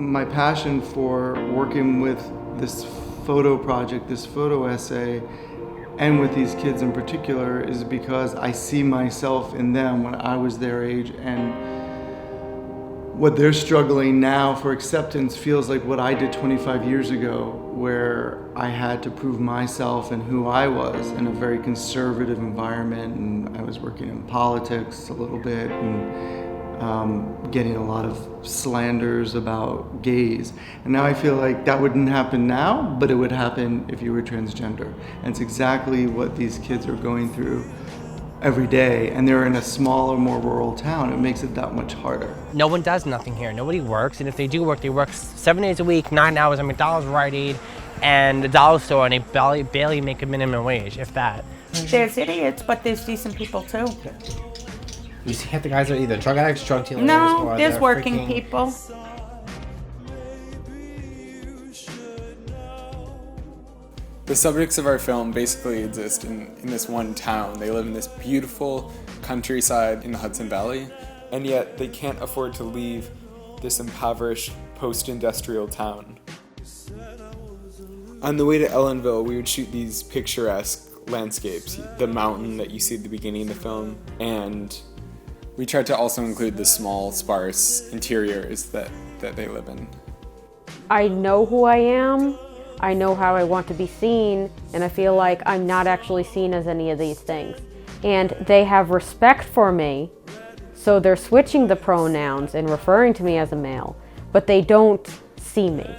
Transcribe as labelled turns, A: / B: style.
A: My passion for working with this photo project, this photo essay, and with these kids in particular is because I see myself in them when I was their age, and what they're struggling now for acceptance feels like what I did 25 years ago, where I had to prove myself and who I was in a very conservative environment, and I was working in politics a little bit and getting a lot of slanders about gays. And now I feel like that wouldn't happen now, but it would happen if you were transgender. And it's exactly what these kids are going through every day, and they're in a smaller, more rural town. It makes it that much harder.
B: No one does nothing here. Nobody works, and if they do work, they work 7 days a week, 9 hours at McDonald's, Rite Aid, and the dollar store, and they barely make a minimum wage, if that.
C: There's idiots, but there's decent people too.
D: You see half the guys are either drug addicts, drug dealers,
C: No,
D: or
C: there's
D: they're
C: working
D: freaking...
C: people.
E: The subjects of our film basically exist in this one town. They live in this beautiful countryside in the Hudson Valley, and yet they can't afford to leave this impoverished post-industrial town. On the way to Ellenville, we would shoot these picturesque landscapes, the mountain that you see at the beginning of the film, and we tried to also include the small, sparse interiors that they live in.
F: I know who I am, I know how I want to be seen, and I feel like I'm not actually seen as any of these things. And they have respect for me, so they're switching the pronouns and referring to me as a male, but they don't see me.